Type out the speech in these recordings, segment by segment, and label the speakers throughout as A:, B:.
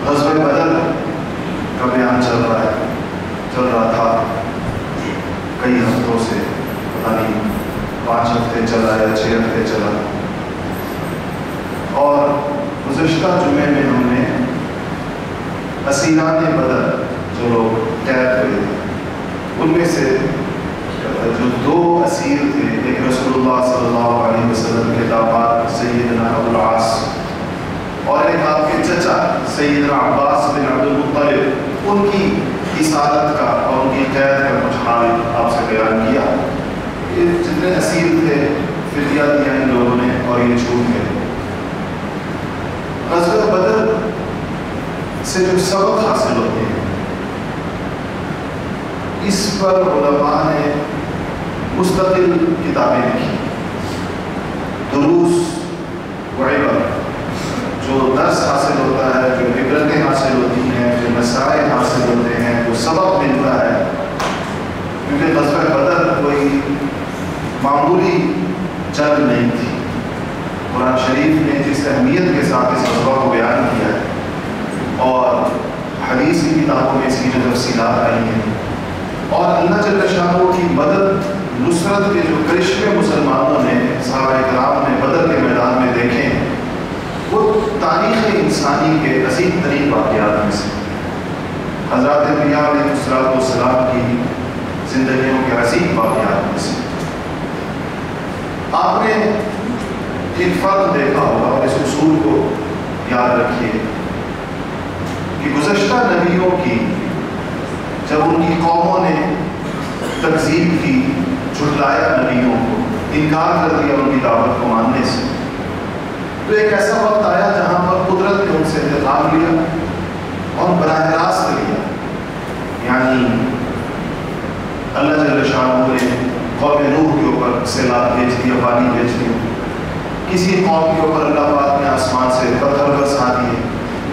A: غزوہ بدر کا بیان چل رہا تھا کئی ہفتوں سے، پتہ نہیں 5 ہفتے چلا یا 6 ہفتے چلا، اور گزشتہ جمعے میں ہم نے اسیران بدر جو لوگ قید ہوئے تھے ان میں سے جو 2 اسیر تھے، ایک رسول اللہ صلی اللہ علیہ وسلم کے داماد سیدنا ابو العاص اور ایک آپ کے چچا سیدنا عباس بن عبد المطلب، ان کی اسارت کا اور ان کی قید کا کچھ حال آپ سے بیان کیا۔ یہ جتنے اسیر تھے فدیہ دیا ان لوگوں نے اور یہ چھوٹ گئے۔ غزوہ بدر سے جو سبق حاصل ہوتے ہیں اس پر علماء نے مستقل کتابیں لکھی، دروس و عبر، جو درس حاصل ہوتا ہے، جو عبرتیں حاصل ہوتی ہیں، جو مسائل حاصل ہوتے ہیں، جو سبق ملتا ہے، کیونکہ غزوہ بدر کوئی معمولی جنگ نہیں تھی۔ قرآن شریف نے جس اہمیت کے ساتھ اس غزوہ کو بیان کیا ہے اور حدیث کی کتابوں میں اس کی جو تفصیلات آئی ہیں، اور اللہ جل شانہ کی مدد نصرت کے جو کرشمے مسلمانوں نے صحابہ کرام نے بدر کے میدان میں دیکھے، وہ تاریخ انسانی کے عظیم ترین واقعات میں سے حضرات انبیاء علیہ السلام کی زندگیوں کے عظیم واقعات میں سے۔ آپ نے ایک فرق دیکھا ہوگا اور اس اصول کو یاد رکھیے کہ گزشتہ نبیوں کی جب ان کی قوموں نے تکذیب کی، جھٹلایا نبیوں کو، انکار کر دیا ان کی دعوت کو ماننے سے، تو ایک ایسا وقت آیا جہاں پر قدرت نے ان سے انتقام لیا اور براہ راست لیا۔ یعنی اللہ جل شانہ نے قوم نوح کے اوپر سیلاب بھیج دیا، پانی بھیج دیا، کسی قوم کے اوپر اللہ پاک نے آسمان سے پتھر برسا دیے،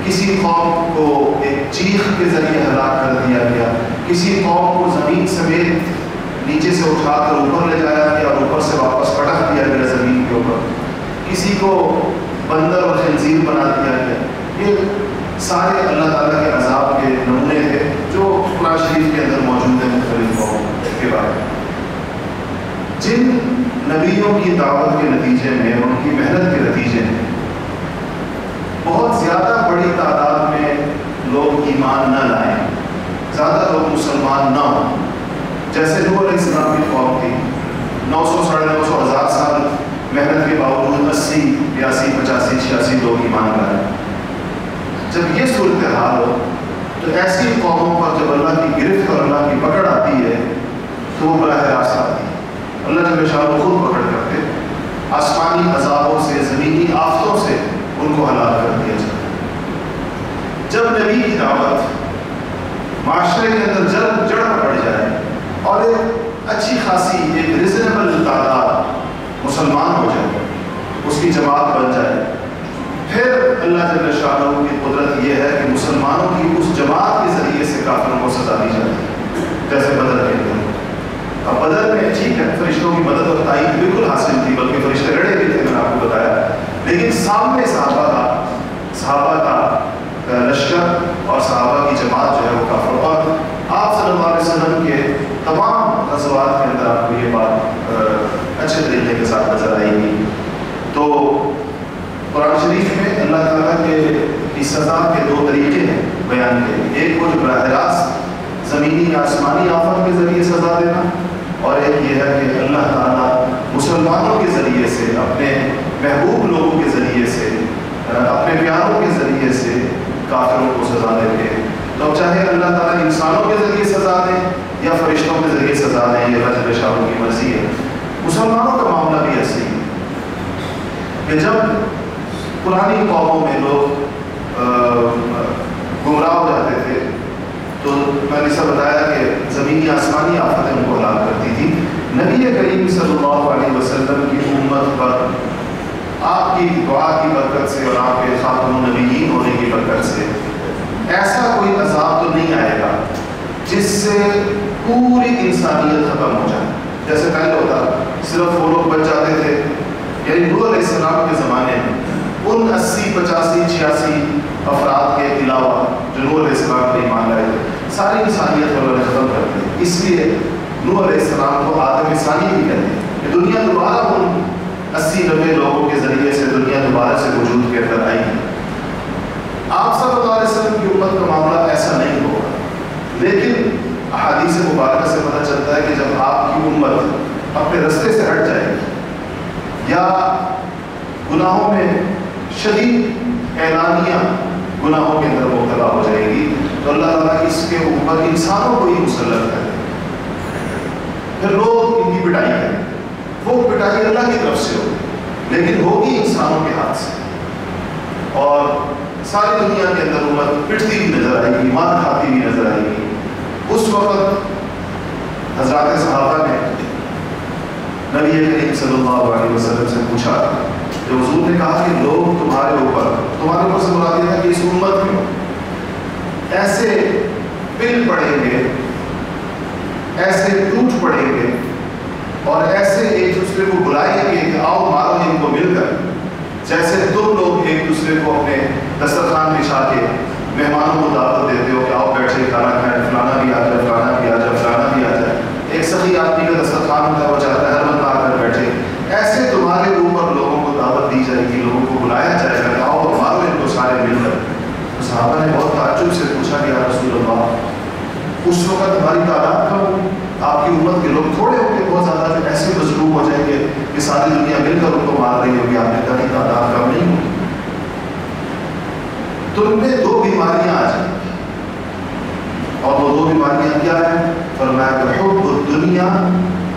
A: کسی قوم کو ایک چیخ کے ذریعے ہلاک کر دیا گیا، کسی قوم کو زمین سمیت نیچے سے اٹھا کر اوپر لے جایا گیا اور اوپر سے واپس پٹک دیا گیا زمین کے اوپر، کسی کو بندر اور خنزیر بنا دیا گیا۔ یہ سارے اللہ تعالیٰ کے عذاب کے نمونے تھے جو قرآن شریف کے اندر موجود ہیں مختلف قوموں کے بارے میں۔ جن نبیوں کی دعوت کے نتیجے میں، ان کی محنت کے نتیجے میں بہت زیادہ بڑی تعداد میں لوگ ایمان نہ لائیں، زیادہ لوگ مسلمان نہ ہوں، جیسے نوح علیہ السلام کی قوم تھی، 900 ساڑھے 900 ہزار سال محنت کے باوجود 80 82 85 86 لوگ ایمان لائے۔ جب یہ صورتحال ہو تو ایسی قوموں پر جب اللہ کی گرفت اور اللہ کی پکڑ آتی ہے تو وہ براہ راست آتی ہے۔ اللہ جل شانہ خود پکڑ کرتے، آسمانی عذابوں سے، زمینی آفتوں سے ان کو ہلاک کر دیا جائے۔ جب نبی کی دعوت معاشرے کے اندر جڑ پڑ جائے اور ایک اچھی خاصی ایک ریزنیبل تعداد مسلمان ہو جائے، اس کی جماعت بن جائے، پھر اللہ جل شانہ کی قدرت یہ ہے کہ مسلمانوں کی اس جماعت کے ذریعے سے کافروں کو سزا دی جاتی ہے، جیسے بدر کے اندر۔ اب بدر میں ٹھیک ہے فرشتوں کی مدد اور تائید بالکل حاصل تھی، بلکہ فرشتے لڑے بھی تھے، میں نے آپ کو بتایا، لیکن سامنے صحابہ کا لشکر اور صحابہ کی جماعت جو ہے وہ کافر، اور آپ صلی اللہ علیہ وسلم کے تمام غزوات کے اندر آپ کو یہ بات اچھے طریقے کے ساتھ نظر آئے گی۔ تو قرآن شریف میں اللہ تعالیٰ کی سزا کے 2 طریقے ہیں بیان کے، ایک وہ جو براہ راست زمینی یا آسمانی آفت کے ذریعے سزا دینا، اور ایک یہ ہے کہ اللہ تعالیٰ مسلمانوں کے ذریعے سے، اپنے محبوب لوگوں کے ذریعے سے، اپنے پیاروں کے ذریعے سے کافروں کو سزا دیتے ہیں۔ تو چاہے اللہ تعالیٰ انسانوں کے ذریعے سزا دیں یا فرشتوں کے ذریعے سزا دیں، یہ اللہ جل شانہ کی مرضی ہے۔ مسلمانوں کا معاملہ بھی ایسے ہی کہ جب پرانی قوموں میں لوگ گمراہ ہو جاتے تھے تو میں نے سب بتایا کہ زمینی آسمانی آفتیں ان کو ہلاک کرتی تھی۔ نبی کریم صلی اللہ علیہ وسلم کی امت پر آپ کی دعا کی برکت سے اور آپ کے خاتم النبیین ہونے کی برکت سے ایسا کوئی عذاب تو نہیں آئے گا جس سے پوری انسانیت ختم ہو جائے۔ جیسے پہلے ہوتا صرف وہ لوگ بچ جاتے تھے، یعنی نوح علیہ السلام کے زمانے میں ان 80 85 86 افراد کے علاوہ جو نوح علیہ السلام پر ایمان لائے تھے، ساری انسانیت کو اللہ نے ختم کر دی۔ اس لیے نوح علیہ السلام کو آدم ثانی بھی کہتے ہیں کہ دنیا دوبارہ ان 80-90 لوگوں کے ذریعے سے دنیا دوبارہ سے وجود کے اندر آئی ہے۔ آپ صلی اللہ علیہ وسلم کی امت کا معاملہ ایسا نہیں ہوگا، لیکن احادیث مبارکہ سے پتہ چلتا ہے کہ جب آپ کی امت اپنے رستے سے ہٹ جائے گی یا گناہوں میں شدید اعلانیہ گناہوں کے اندر مبتلا ہو جائے گی تو اللہ تعالیٰ اس کے اوپر انسانوں کو ہی مسلط کرے، پھر لوگ ان کی پٹائی کریں۔ وہ پٹائی اللہ کی طرف سے ہوگی لیکن ہوگی انسانوں کے ہاتھ سے، اور ساری دنیا کے اندر امت پٹتی بھی نظر آئے گی، مار کھاتی بھی نظر آئے گی۔ اس وقت حضرات صحابہ نے نبی کریم صلی اللہ علیہ وسلم سے پوچھا کہ حضور نے کہا کہ لوگ تمہارے اوپر سے مراد یہ ہے کہ اس امت میں ایسے پل پڑیں گے، ایسے ٹوٹ پڑیں گے اور ایسے ایک دوسرے کو بلائیں گے کہ آؤ مارو ان کو مل کر، جیسے تم لوگ ایک دوسرے کو اپنے دسترخوان بچھا کے مہمانوں کو دعوت دیتے ہو کہ آؤ بیٹھے کھانا کھائیں، فلانا بھی آ جائے، فلانا بھی آ جائے، فلانا بھی آ جائے۔ ایک سخی آدمی کا دسترخوان ہوتا ہے، وہ چاہتا ہے ہر بندہ آ کر بیٹھے۔ ایسے تمہارے اوپر لوگوں کو دعوت دی جائے گی، لوگوں کو بلایا جائے گا کہ آؤ مارو ان کو سارے مل کر۔ تو صحابہ نے بہت تعجب سے پوچھا کہ یا رسول اللہ، اس وقت ہماری تعداد کم ہوگی؟ آپ کی امت کے لوگ تھوڑے ہوں گے، بہت زیادہ جو ایسے مظلوم ہو جائیں گے کہ ساری دنیا مل کر ان کو مار رہی ہوگی؟ آپ نے کہا نہیں، تعداد کم نہیں ہوگی۔ تم میں 2 بیماریاں آ جائیں، اور وہ 2 بیماریاں کیا ہیں؟ فرمایا کہ حب الدنیا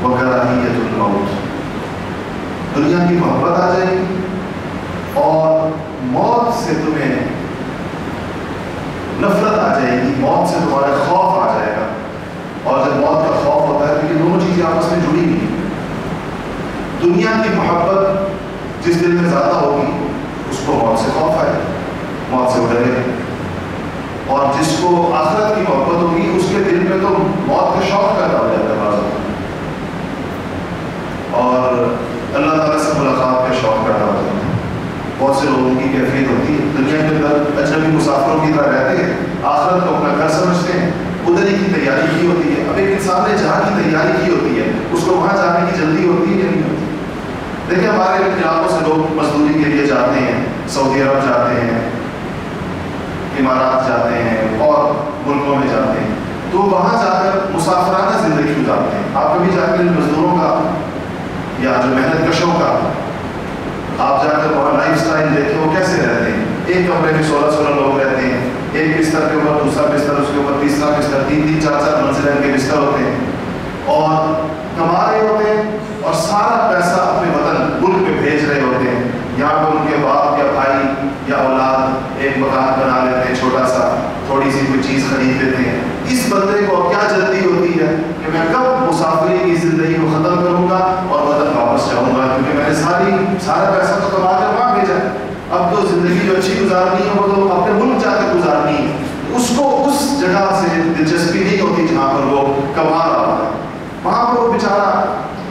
A: و کراہیت الموت، دنیا کی محبت آ جائے گی اور موت سے تمہیں نفرت آ جائے گی، موت سے تمہارا خوف آ جائے گا۔ اور جب موت کا خوف ہوتا ہے تو یہ دونوں چیزیں آپس میں جڑی ہوئی ہیں۔ دنیا کی محبت جس دل میں زیادہ ہوگی اس کو موت سے خوف آئے، موت سے ڈرے، اور جس کو آخرت کی محبت ہوگی اس کے دل میں تو موت کا شوق پیدا ہو جاتا ہے بعض وقت، اور اللہ تعالیٰ سے ملاقات کا شوق پیدا ہو جاتا ہے۔ بہت سے لوگوں کی کیفیت ہوتی ہے، دنیا کے اندر اجنبی مسافروں کی طرح رہتے ہیں، آخرت کو اپنا گھر سمجھتے ہیں، ادھر ہی کی تیاری کی ہوتی ہے۔ اب ایک انسان نے جہاں کی تیاری کی ہوتی ہے اس کو وہاں جانے کی جلدی ہوتی ہے یا نہیں ہوتی؟ دیکھیں ہمارے علاقوں سے لوگ مزدوری کے لیے جاتے ہیں، سعودی عرب جاتے ہیں، امارات جاتے ہیں اور ملکوں میں جاتے ہیں، تو وہاں جا کر مسافرانہ زندگی گزارتے ہیں۔ آپ کبھی جا کر مزدوروں کا یا جو محنت کشوں کا آپ جا کر وہاں لائف سٹائل دیکھیں وہ کیسے رہتے ہیں۔ ایک کمرے میں 16 لوگ رہتے ہیں، ایک بستر کے اوپر دوسرا بستر، اس کے اوپر تیسرا بستر، 3 4 منزلیں کے بستر ہوتے ہیں، اور کما رہے ہوتے ہیں اور سارا پیسہ اپنے وطن ملک میں بھیج رہے ہوتے ہیں۔ یہاں پر ان کے باپ یا بھائی یا اولاد ایک مکان بنا لیتے ہیں چھوٹا سا، تھوڑی سی کوئی چیز خرید لیتے ہیں۔ اس بندے کو کیا جلدی ہوتی ہے کہ میں کب مسافری کی زندگی کو ختم کروں گا اور وطن واپس جاؤں گا، کیونکہ میں نے سارا پیسہ تو کما کر وہاں بھیجا ہے، اب تو زندگی جو اچھی گزارنی ہے وہ تو اپنے ملک جا کر گزارنی ہے۔ اس کو اس جگہ سے دلچسپی نہیں ہوتی جہاں پر وہ کما رہا ہے، وہاں پر وہ بیچارہ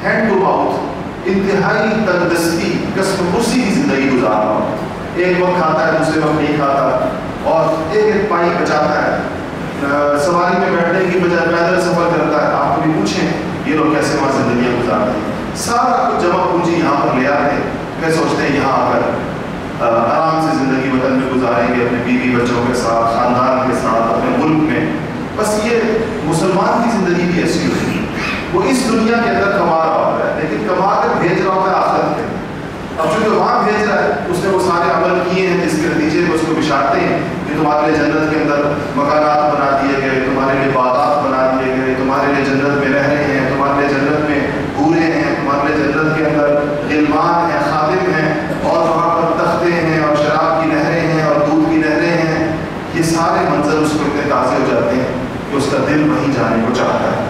A: ہینڈ ٹو ماؤتھ انتہائی تندرستی قسم کرسی کی زندگی گزار رہا ہو۔ ایک وقت کھاتا ہے، دوسرے وقت نہیں کھاتا، اور ایک پائی بچاتا ہے، سواری میں بیٹھنے کی بجائے پیدل سفر کرتا ہے۔ آپ کبھی پوچھیں یہ لوگ کیسے وہاں زندگیاں گزارتے ہیں؟ سارا کچھ جمع پونجی یہاں پر لے آتے ہیں، پھر سوچتے ہیں یہاں آ کر آرام سے زندگی وطن میں گزاریں گے، اپنے بیوی بچوں کے ساتھ، خاندان کے ساتھ، اپنے ملک میں۔ بس یہ مسلمان کی زندگی بھی ایسی ہوتی ہے، وہ اس دنیا کے اندر کما رہا ہوتا ہے لیکن کما کر بھیج رہا ہوتا ہے آخرت کے۔ اب چونکہ وہاں بھیج رہا ہے، اس نے وہ سارے عمل کیے ہیں جس کے نتیجے میں اس کو بشارتے ہیں کہ تمہارے لیے جنت کے اندر مکانات بنا دیے گئے، تمہارے لیے باغات بنا دیے گئے، تمہارے لیے جنت میں رہ رہے ہیں، تمہارے لیے جنت میں حوریں ہیں، تمہارے لیے جنت کے اندر غلمان ہیں، خادم ہیں، اور وہاں پر تختے ہیں اور شراب کی نہریں ہیں اور دودھ کی نہریں ہیں۔ یہ سارے منظر اس کو اتنے تازے ہو جاتے ہیں کہ اس کا دل وہیں جانے کو چاہتا ہے،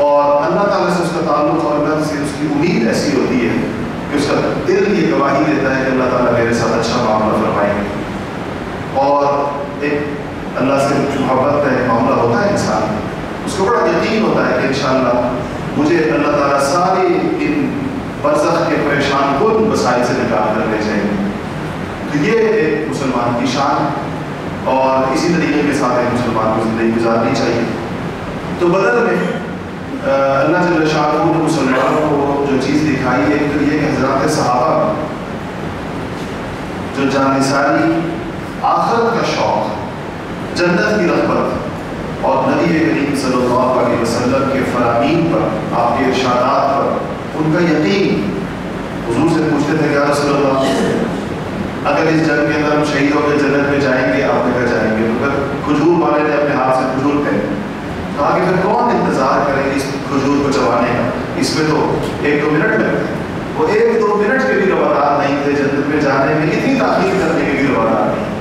A: اور اللہ تعالیٰ سے اس کا تعلق اور اللہ سے اس کی امید ایسی ہوتی ہے کہ اس کا دل یہ گواہی دیتا ہے کہ اللہ تعالیٰ میرے ساتھ اچھا معاملہ فرمائیں گے، اور ایک اللہ سے محبت کا ایک معاملہ ہوتا ہے انسان، اس کو بڑا یقین ہوتا ہے کہ انشاءاللہ مجھے اللہ تعالیٰ ساری ان برزخ کے پریشان کن مسائل سے نکال کر لے جائیں گے۔ تو یہ ایک مسلمان کی شان اور اسی طریقے کے ساتھ ایک مسلمان کو زندگی گزارنی چاہیے. تو بدر میں اللہ جل شانہ نے مسلمانوں کو جو چیز دکھائی ہے تو یہ کہ حضرات صحابہ جو جانثاری، آخرت کا شوق، جنت کی رغبت اور نبی کریم صلی اللہ علیہ وسلم کے فرامین پر، آپ کے ارشادات پر ان کا یقین. حضور سے پوچھتے تھے کہ یا رسول اللہ اگر اس جنگ کے اندر ہم شہید ہو کے جنت میں جائیں گے، آپ کہاں جائیں گے؟ تو پھر کھجور والے نے اپنے ہاتھ سے کھجور پھینک کہا کہ پھر کون انتظار کرے اس کھجور کو چبانے کا، اس میں تو 1-2 منٹ لگتے ہیں. وہ 1-2 منٹ کے بھی روادار نہیں تھے جنت میں جانے میں، اتنی تاخیر کرنے کے بھی روادار نہیں.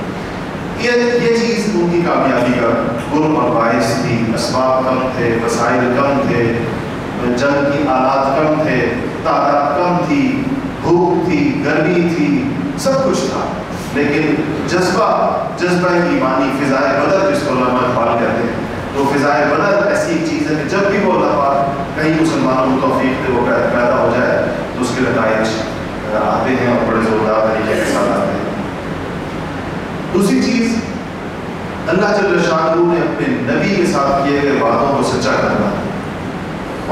A: یہ چیز ان کی کامیابی کا گرم اور باعث تھی. اسباب کم تھے، وسائل کم تھے، جنگ کی آلات کم تھے، تعداد کم تھی، بھوک تھی، گرمی تھی، سب کچھ تھا، لیکن جذبہ ایمانی، فضائے بدر جس کو علماء اقبال کہتے ہیں، تو فضائے بدر ایسی ایک چیز ہے کہ جب بھی وہ اللہ پاک کہیں مسلمانوں کو توفیق دے وہ پیدا ہو جائے تو اس کے نتائج آتے ہیں اور بڑے زوردار طریقے کے ساتھ آتے ہیں. دوسری چیز، اللہ جل شانہ نے اپنے نبی کے ساتھ کیے گئے وعدوں کو سچا کرنا،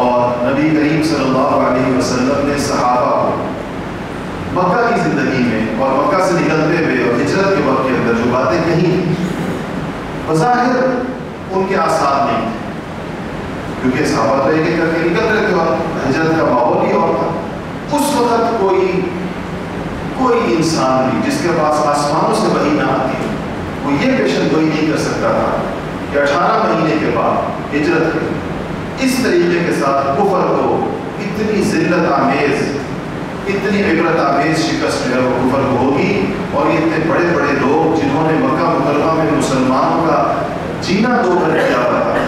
A: اور نبی کریم صلی اللہ علیہ وسلم نے صحابہ کو مکہ کی زندگی میں اور مکہ سے نکلتے ہوئے اور ہجرت کے وقت کے اندر جو باتیں کہیں بظاہر ان کے آثار نہیں تھے، کیونکہ صحابہ تو ایک ایک کر کے نکل رہے تھے اور ہجرت کا ماحول ہی اور تھا. اس وقت کوئی انسان بھی جس کے پاس آسمانوں سے وحی نہ آتی وہ یہ پیشن گوئی نہیں کر سکتا تھا کہ 18 مہینے کے بعد ہجرت کے اس طریقے کے ساتھ کفر کو اتنی ذلت آمیز، اتنی عبرت آمیز شکست جو ہے وہ کفر کو ہوگی، اور یہ اتنے بڑے بڑے لوگ جنہوں نے مکہ مکرمہ میں مسلمانوں کا جینا دو کر کیا ہوا تھا،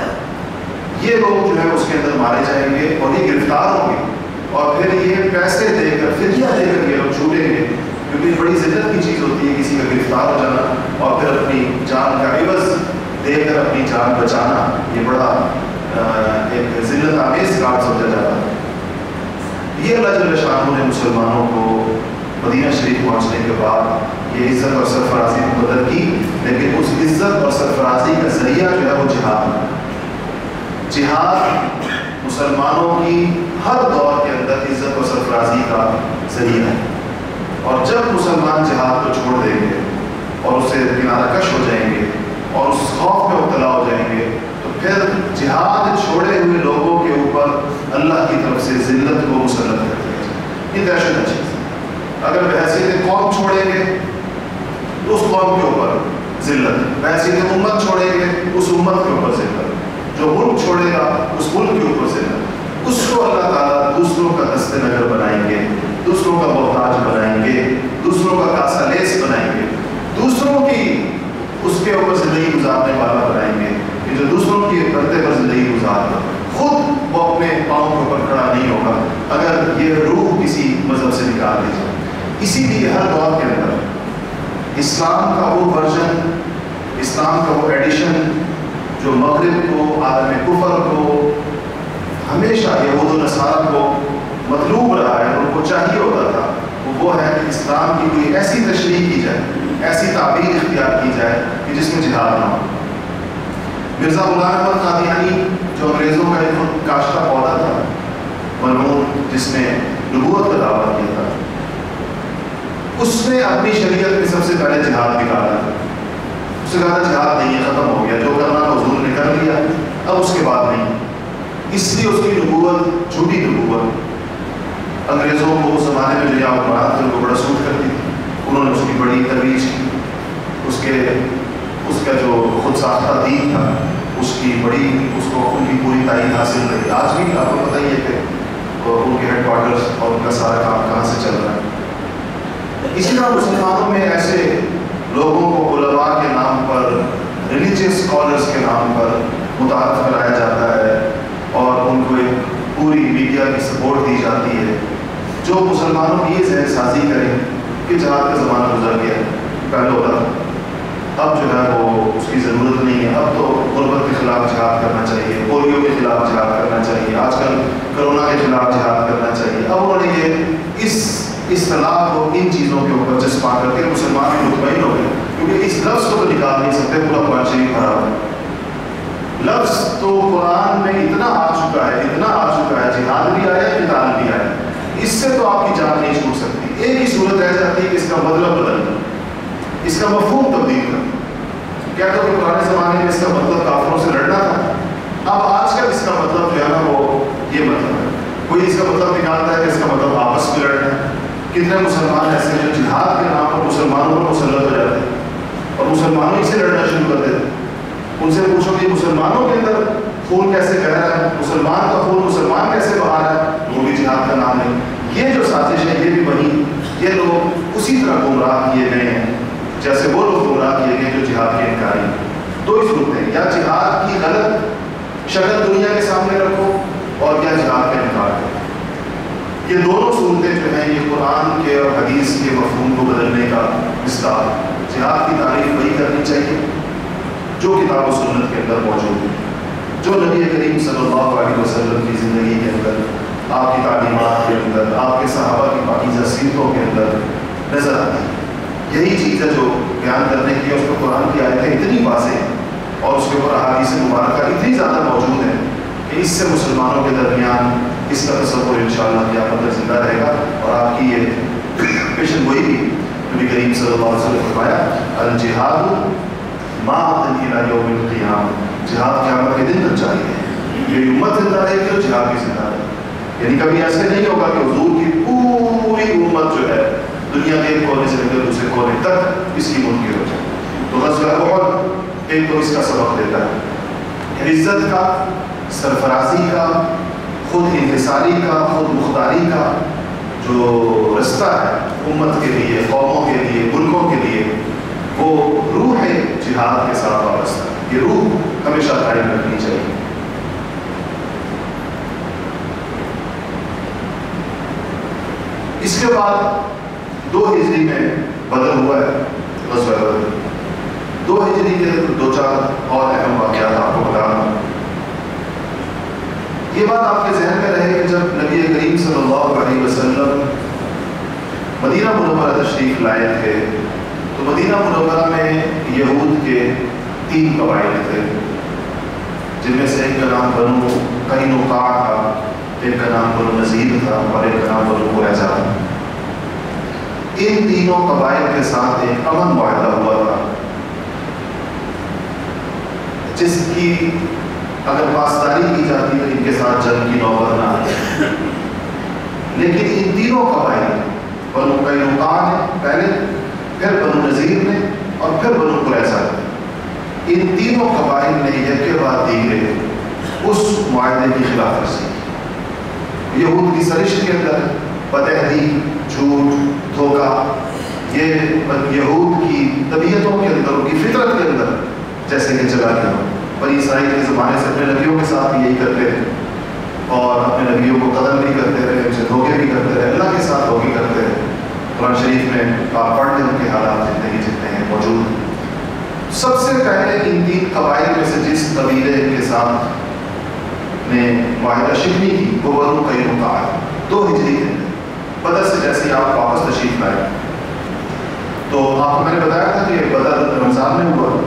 A: یہ لوگ جو ہے اس کے اندر مارے جائیں گے اور یہ گرفتار ہوں گے، اور پھر یہ پیسے دے کر، فدیہ دے کر یہ لوگ چھوٹیں گے، کیونکہ بڑی ذلت کی چیز ہوتی ہے کسی کا گرفتار ہو جانا اور پھر اپنی جان کا عوض دے کر اپنی جان بچانا، یہ بڑا ایک ذلت آمیز کام سمجھا جاتا ہے. یہ اللہ جل شانہ نے مسلمانوں کو مدینہ شریف پہنچنے کے بعد یہ عزت اور سرفرازی بدر کی، لیکن اس عزت اور سرفرازی کا ذریعہ جو ہے وہ جہاد مسلمانوں کی ہر دور کے اندر عزت و سرفرازی کا ذریعہ ہے. اور جب مسلمان جہاد کو چھوڑ دیں گے اور اس سے کنارہ کش ہو جائیں گے اور اس خوف میں مبتلا ہو جائیں گے تو پھر جہاد چھوڑے ہوئے لوگوں کے اوپر اللہ کی طرف سے ذلت کو مسلط کر دیا جائے. یہ دہشت چیز ہے. اگر بحیثیت قوم چھوڑیں گے تو اس قوم کے اوپر ذلت، بحیثیت امت چھوڑیں گے اس امت کے اوپر ذلت، جو ملک چھوڑے گا اس ملک کے اوپر ذلت. اس کو اللہ تعالیٰ دوسروں کا دست نگر بنائیں گے، دوسروں کا محتاج بنائیں گے، دوسروں کا کاسہ لیس بنائیں گے، دوسروں کی اس کے اوپر زندگی گزارنے والا بنائیں گے کہ جو دوسروں کی پردے پر زندگی گزار کر خود وہ اپنے پاؤں کے اوپر کھڑا نہیں ہوگا اگر یہ روح کسی مذہب سے نکال دی جائے. اسی لیے ہر دور کے اندر اسلام کا وہ ورژن، اسلام کا وہ ایڈیشن جو مغرب کو، عالم کفر کو، ہمیشہ یہود و نصارہ کو مطلوب رہا ہے، ان کو چاہیے ہوتا تھا، وہ ہے کہ اسلام کی کوئی ایسی تشریح کی جائے، ایسی تعبیر اختیار کی جائے کہ جس میں جہاد نہ ہو. مرزا غلام احمد قادیانی جو انگریزوں کا ایک کاشتہ پودا تھا ملعون، جس نے نبوت کا دعویٰ کیا تھا، اس نے اپنی شریعت میں سب سے پہلے جہاد نکالا. اس سے کہا جہاد نہیں ہے، ختم ہو گیا، جو کرنا تھا حضور نے کر لیا، اب اس کے بعد نہیں. اس لیے اس کی نبوت جھوٹی نبوت انگریزوں کو اس زمانے میں جو یہاں حکمران تھے ان کو بڑا سوٹ کرتی تھی. انہوں نے اس کی بڑی ترویج کی، اس کا جو خود ساختہ دین تھا اس کی بڑی، اس کو ان کی پوری تائید حاصل رہی. آج بھی آپ کو پتہ ہی ہے کہ ان کے ہیڈ کوارٹرز اور ان کا سارا کام کہاں سے چل رہا ہے. اسی طرح مسلمانوں میں ایسے لوگوں کو علماء کے نام پر، ریلیجیس اسکالرس کے نام پر متعارف کرایا جاتا ہے اور ان کو ایک پوری میڈیا کی سپورٹ دی جاتی ہے جو مسلمانوں کی یہ ذہن سازی کریں کہ جہاد کا زمانہ گزر گیا، پہلے ہوتا تھا، اب جو ہے وہ اس کی ضرورت نہیں ہے، اب تو غربت کے خلاف جہاد کرنا چاہیے، پولیو کے خلاف جہاد کرنا چاہیے، آج کل کرونا کے خلاف جہاد کرنا چاہیے. اب انہوں نے یہ اس اصطلاح کو ان چیزوں کے اوپر چسپا کر کے مسلمان بھی مطمئن ہو گئے، کیونکہ اس لفظ کو تو نکال نہیں سکتے، پورا قرآن شریف بھرا ہوا ہے۔ لفظ تو قرآن میں اتنا آ چکا ہے، اتنا آ چکا ہے، جہاد بھی آیا، قتال بھی آیا، اس سے تو آپ کی جان نہیں چھوٹ سکتی۔ ایک ہی صورت رہ جاتی ہے کہ اس کا مطلب بدلنا، اس کا مفہوم تبدیل کرنا۔ کیا تو کہ پرانے زمانے میں اس کا مطلب کافروں سے لڑنا تھا، اب آج کل اس کا مطلب جو ہے نا وہ یہ مطلب ہے۔ کوئی اس کا مطلب نکالتا ہے کہ اس کا مطلب آپس میں لڑنا ہے۔ کتنے مسلمان ایسے ہیں جو جہاد کے نام پر مسلمانوں پر مسلط ہو جاتے ہیں اور مسلمانوں ہی سے لڑنا شروع کر دیتے ہیں۔ ان سے پوچھو کہ مسلمانوں کے اندر خون کیسے بہ رہا ہے، مسلمان کا خون مسلمان کیسے بہا رہا ہے، وہ بھی جہاد کا نام نہیں۔ یہ جو سازش ہے یہ بھی بنی، یہ لوگ اسی طرح گمراہ کیے گئے ہیں جیسے وہ لوگ گمراہ کیے گئے جو جہاد کے انکاری۔ دو ہی صورتیں، یا جہاد کی غلط شکل دنیا کے سامنے رکھو اور یا جہاد کا انکار کرو۔ یہ دونوں صورتیں جو ہیں یہ قرآن کے اور حدیث کے مفہوم کو بدلنے کا مصداق۔ جہاد کی تعریف وہی کرنی چاہیے جو کتاب و سنت کے اندر موجود ہے، جو نبی کریم صلی اللہ علیہ وسلم کی زندگی کے اندر، آپ کی تعلیمات کے اندر، آپ کے صحابہ کی پاکیزہ سیرتوں کے اندر نظر آتی ہے۔ یہی چیز ہے جو بیان کرنے کی، اس پر قرآن کی آیتیں اتنی واضح ہیں اور اس کے اوپر احادیث مبارکہ اتنی زیادہ موجود ہیں کہ اس سے مسلمانوں کے درمیان اس کا تصور انشاءاللہ قیامت تک زندہ رہے گا۔ اور آپ کی یہ پیشن گوئی بھی نبی کریم صلی اللہ علیہ وسلم نے فرمایا الجہاد ماۃ الی یوم القیامہ، جہاد قیامت کے دن تک جاری ہے۔ یہ امت زندہ رہے گی اور جہاد بھی زندہ رہے گی، یعنی کبھی ایسے نہیں ہوگا کہ حضور کی پوری امت جو ہے دنیا کے ایک کونے سے لے کر دوسرے کونے تک اس کی منکر ہو جائے۔ تو غزوہ احد ایک تو اس کا سبق دیتا ہے، عزت کا، سرفرازی کا، خود انحصاری کا، خود مختاری کا جو رستہ ہے امت کے لیے، قوموں کے لیے، ملکوں کے لیے، وہ روح جہاد کے ساتھ وابستہ ہے۔ یہ روح ہمیشہ قائم رکھنی چاہیے۔ اس کے بعد 2 ہجری میں بدر ہوا ہے، غزوہ بدر۔ 2 ہجری کے 2-4 اور اہم واقعات آپ کو بتانا۔ یہ بات آپ کے ذہن میں رہے کہ جب نبی کریم صلی اللہ علیہ وسلم مدینہ منورہ تشریف لائے تھے تو مدینہ منورہ میں یہود کے 3 قبائل تھے، جن میں سے ایک کا نام بنو قینقاع تھا، ایک کا نام بنو نذیر تھا اور ایک کا نام بنو قریظہ تھا۔ ان تینوں قبائل کے ساتھ ایک امن معاہدہ ہوا تھا جس کی اگر پاسداری کی جاتی تو ان کے ساتھ جنگ کی نوبت نہ آتی، لیکن ان تینوں قبائل بنو قینقاع نے پہلے، پھر بنو نذیر نے اور پھر بنو قریظہ نے، ان تینوں قبائل نے یک کے بعد دیگرے اس معاہدے کی خلاف ورزی کی۔ یہود کی سرشت کے اندر بدعہدی، جھوٹ، دھوکہ، یہ یہود کی طبیعتوں کے اندر، ان کی فطرت کے اندر جیسے کہ چلا گیا۔ بنی اسرائیل کے زمانے سے اپنے نبیوں کے ساتھ یہی کرتے رہے اور اپنے نبیوں کو قتل بھی کرتے رہے، ان سے دھوکے بھی کرتے رہے، اللہ کے ساتھ دھوکے کرتے رہے۔ قرآن شریف میں آپ پڑھ لیں ان کے حالات جتنے ہیں موجود۔ سب سے پہلے ان 3 قبائل میں سے جس قبیلے کے ساتھ نے معاہدہ شکنی کی وہ بنو قینقاع 2 ہجری کے بدر سے جیسے آپ واپس تشریف لائے تو آپ کو میں نے بتایا تھا کہ بدر رمضان میں ہوا۔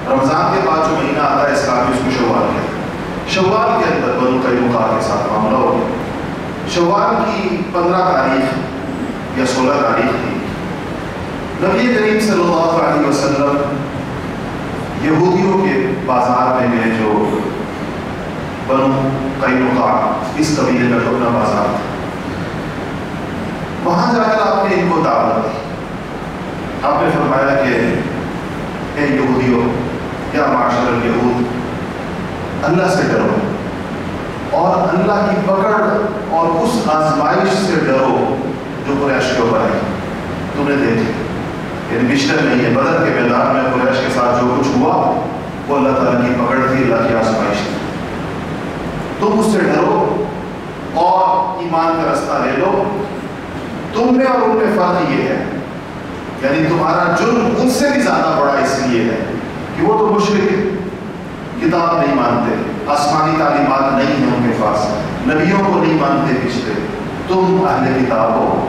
A: رمضان کے بعد جو مہینہ آتا ہے اسلامی، اس کو شوال کہتے ہیں۔ شوال کے اندر بنو قینقاع کے ساتھ معاملہ ہو گیا۔ شوال کی 15 تاریخ یا 16 تاریخ تھی۔ نبی کریم صلی اللہ علیہ وسلم یہودیوں کے بازار میں گئے جو بنو قینقاع اس قبیلے کا جو اپنا بازار تھا، وہاں جا کر آپ نے ان کو دعوت دی۔ آپ نے فرمایا کہ اے یہودیوں، یا معاشر الیہود، اللہ سے ڈرو اور اللہ کی پکڑ اور اس آزمائش سے ڈرو جو قریش کے اوپر ہے۔ تم نے دیکھی، یعنی بشتر نہیں ہے، بدر کے میدان میں قریش کے ساتھ جو کچھ ہوا وہ اللہ تعالیٰ کی پکڑ تھی، اللہ کی آزمائش تھی۔ تم اس سے ڈرو اور ایمان کا رستہ لے لو۔ تم میں اور ان میں فرق یہ ہے، یعنی تمہارا جرم ان سے بھی زیادہ بڑا اس لیے ہے کہ وہ تو مشرک ہیں، کتاب نہیں مانتے، آسمانی تعلیمات نہیں ہیں ان کے پاس، نبیوں کو نہیں مانتے پچھلے۔ تم اہل کتاب ہو،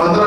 A: 15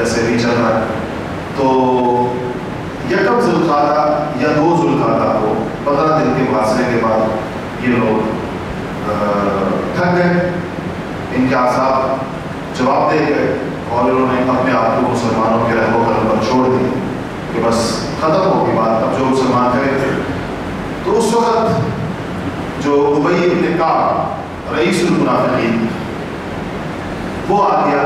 A: جیسے بھی چل رہا ہے. تو یکم ذوالقعدہ یا 2 ذوالقعدہ کو 15 دن کے فاصلے کے بعد یہ لوگ تھک گئے، ان کے اعصاب جواب دے گئے اور انہوں نے اپنے آپ کو مسلمانوں کے رہبر قدم پر چھوڑ دی کہ بس ختم ہو گئی بات، اب جو مسلمان کرے تھے. تو اس وقت جو ابی بن کعب رئیس المنافقین وہ آ گیا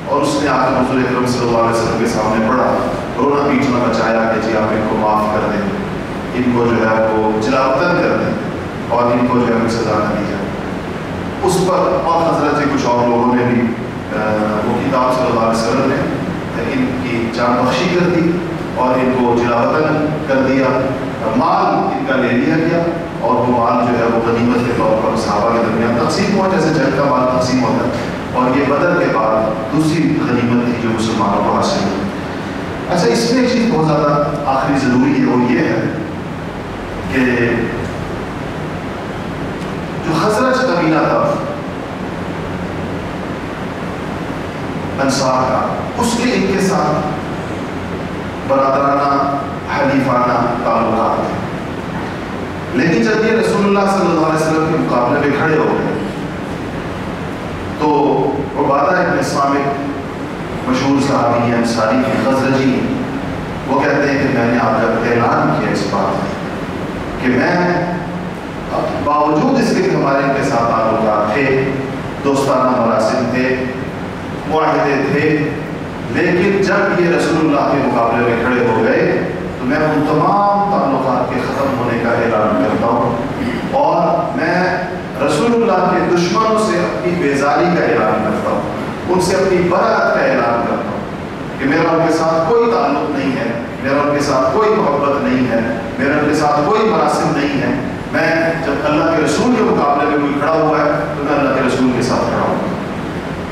A: اور اس نے آ کر حضور اکرم صلی اللہ علیہ وسلم کے سامنے پڑھا، رونا پیٹنا بچایا کہ جی آپ ان کو معاف کر دیں، ان کو جو ہے وہ جلاوطن کر دیں اور ان کو جو ہے سزا نہ دی جائے. اس پر اور حضرت سے کچھ اور لوگوں نے بھی وہ کتاب صلی اللہ علیہ وسلم نے ان کی جان بخشی کر دی اور ان کو جلاوطن کر دیا. مال ان کا لے لیا گیا اور وہ مال جو ہے وہ غنیمت کے طور پر صحابہ کے درمیان تقسیم ہوا جیسے جنگ کا مال تقسیم ہوتا ہے. اور یہ بدر کے بعد دوسری غنیمت تھی جو مسلمانوں کو حاصل ہوئی. اچھا، اس میں ایک چیز بہت زیادہ آخری ضروری ہے، وہ یہ ہے کہ جو خزرج قبیلہ تھا انصار کا، اس کے ان کے ساتھ برادرانہ حلیفانہ تعلقات تھے. لیکن جب یہ رسول اللہ صلی اللہ علیہ وسلم کے مقابلے میں کھڑے ہو گئے تو عبادہ ابن صامت مشہور صحابی ہیں، انصاری ہیں، خزرجی ہیں، وہ کہتے ہیں کہ میں نے آپ کا اعلان کیا اس بات کہ میں باوجود اس کے کہ ہمارے ان کے ساتھ تعلقات تھے، دوستانہ مراسم تھے، معاہدے تھے، لیکن جب یہ رسول اللہ کے مقابلے میں کھڑے ہو گئے تو میں ان تمام تعلقات کے ختم ہونے کا اعلان کرتا ہوں اور میں رسول اللہ کے دشمنوں سے اپنی بیزاری کا اعلان کرتا ہوں، ان سے اپنی برات کا اعلان کرتا ہوں کہ میرا ان کے ساتھ کوئی تعلق نہیں ہے، میرا ان کے ساتھ کوئی محبت نہیں ہے، میرا ان کے ساتھ کوئی مراسم نہیں ہے. میں جب اللہ کے رسول کے مقابلے میں کوئی کھڑا ہوا ہے تو میں اللہ کے رسول کے ساتھ کھڑا ہوں.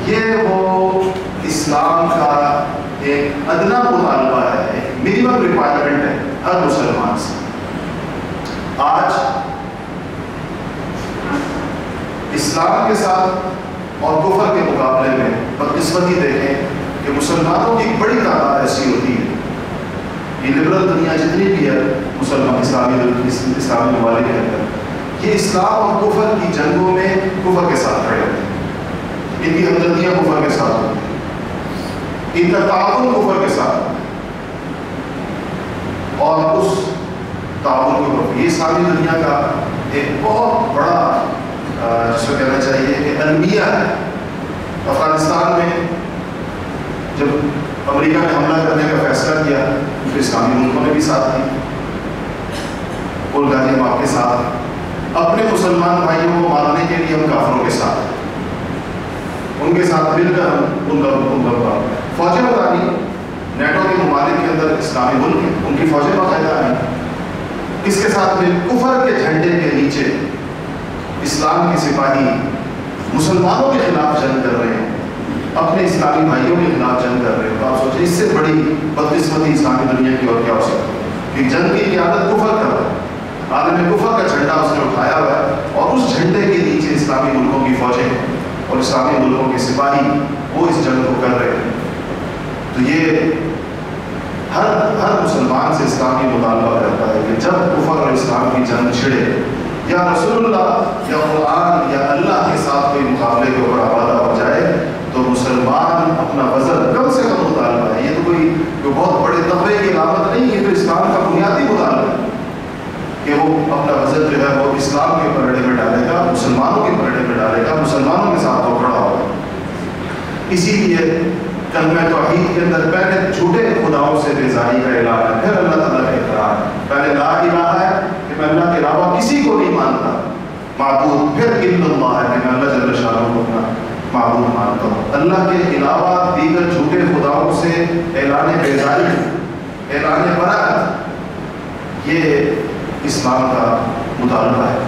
A: یہ وہ اسلام کا ایک ادنا مطالبہ ہے، ایک منیمم ریکوائرمنٹ ہے ہر مسلمان سے. آج اسلام کے ساتھ اور کفر کے مقابلے میں بدقسمتی دیکھیں کہ مسلمانوں کی بڑی تعداد ایسی ہوتی ہے، یہ لبرل دنیا جتنی بھی ہے مسلمان اسلامی ممالک کے اندر، یہ اسلام اور کفر کی جنگوں میں کفر کے ساتھ کھڑے ہوتے ہیں، ان کی ہمدردیاں کفر کے ساتھ ہوتی ہیں، ان کا تعاون کفر کے ساتھ ہوتا ہے. اور اس تعاون کو یہ اسلامی دنیا کا ایک بہت بڑا جس کو کہنا چاہیے کہ المیہ ہے. افغانستان میں جب امریکہ نے حملہ کرنے کا فیصلہ کیا تو اسلامی ملکوں نے بھی ساتھ دی، پولگانی باغ کے ساتھ. اپنے مسلمان بھائیوں کو مارنے کے لیے ہم کافروں کے ساتھ، ان کے ساتھ مل کر ہم ان کا فوجیں بتانی. نیٹو کے ممالک کے اندر اسلامی ملک ہیں، ان کی فوجیں باقاعدہ ہیں، اس کے ساتھ مل کفر کے جھنڈے کے نیچے اسلام کے سپاہی مسلمانوں کے خلاف جنگ کر رہے ہیں، اپنے اسلامی بھائیوں کے خلاف جنگ کر رہے ہیں. تو آپ سوچیں اس سے بڑی بدقسمتی اسلامی دنیا کی اور کیا ہو سکتی ہے کہ جنگ کی قیادت کفر کر رہا ہے، عالم کفر کا جھنڈا اس نے اٹھایا ہوا ہے اور اس جھنڈے کے نیچے اسلامی ملکوں کی فوجیں اور اسلامی ملکوں کے سپاہی وہ اس جنگ کو کر رہے ہیں. تو یہ ہر مسلمان سے اسلامی مطالبہ کرتا ہے کہ جب کفر اور اسلام کی جنگ چھڑے یا رسول اللہ یا قرآن یا اللہ کے ساتھ کوئی مقابلے کے اوپر آبادہ ہو جائے تو مسلمان اپنا وزن کم سے کم مطالبہ ہے. یہ تو کوئی بہت بڑے تقوی کی علامت نہیں، یہ تو اسلام کا بنیادی مطالبہ ہے کہ وہ اپنا وزن جو ہے وہ اسلام کے پلڑے میں ڈالے گا، مسلمانوں کے پلڑے میں ڈالے گا، مسلمانوں کے ساتھ وہ کھڑا ہوگا. اسی لیے کلمہ توحید کے اندر پہلے جھوٹے خداؤں سے بیزاری کا اعلان ہے، پھر اللہ تعالیٰ کا اقرار ہے. پہلے لا الہ ہے کہ میں اللہ کے علاوہ کسی کو نہیں مانتا معبود، پھر الا اللہ ہے کہ میں اللہ جل شانہ کو اپنا معبود مانتا ہوں. اللہ کے علاوہ دیگر جھوٹے خداؤں سے اعلان بیزاری، اعلان برات، یہ اسلام کا مطالبہ ہے.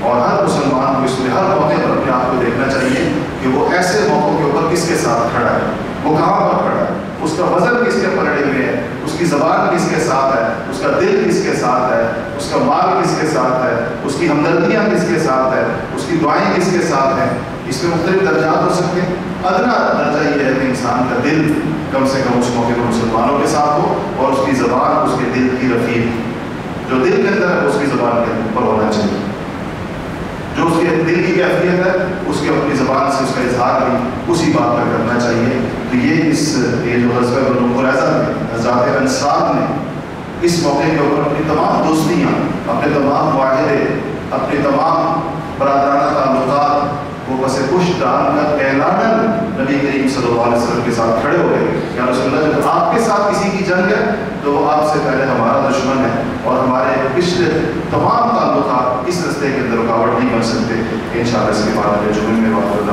A: اور ہر مسلمان کو اس میں ہر موقع پر اپنے آپ کو دیکھنا چاہیے کہ وہ ایسے موقعوں کے اوپر کس کے ساتھ کھڑا ہے، وہ کہاں پر کھڑا ہے، اس کا وزن کس کے پلڑے میں ہے، اس کی زبان کس کے ساتھ ہے، اس کا دل کس کے ساتھ ہے، اس کا مال کس کے ساتھ ہے، اس کی ہمدردیاں کس کے ساتھ ہے، اس کی دعائیں کس کے ساتھ ہیں. اس میں مختلف درجات ہو سکتے ہیں. ادنا درجہ یہ ہے کہ انسان کا دل کم سے کم اس موقع پر مسلمانوں کے ساتھ ہو اور اس کی زبان اس کے دل کی رفیق، جو دل کے اندر ہے اس کی زبان کے اوپر ہونا چاہیے. جو اس کے دل کی کیفیت ہے اس کے اپنی زبان سے اس کا اظہار بھی اسی بات پر کرنا چاہیے. تو یہ جو غزوہ بنو قریظہ میں حضرات انصار نے اس موقع کے اوپر اپنی تمام دوستیاں، اپنے تمام معاہدے، اپنے تمام برادرانہ تعلقات کو بس پش ڈال کر اعلاناً نبی کریم صلی اللہ علیہ وسلم کے ساتھ کھڑے ہو گئے. یا رسول اللہ، جب آپ کے ساتھ کسی کی جنگ ہے تو وہ آپ سے پہلے ہمارا دشمن ہے، اور ہمارے پچھلے تمام تعلقات اس رستے کے اندر رکاوٹ نہیں بن سکتے. انشاءاللہ اس کے بعد جمعے میں وقت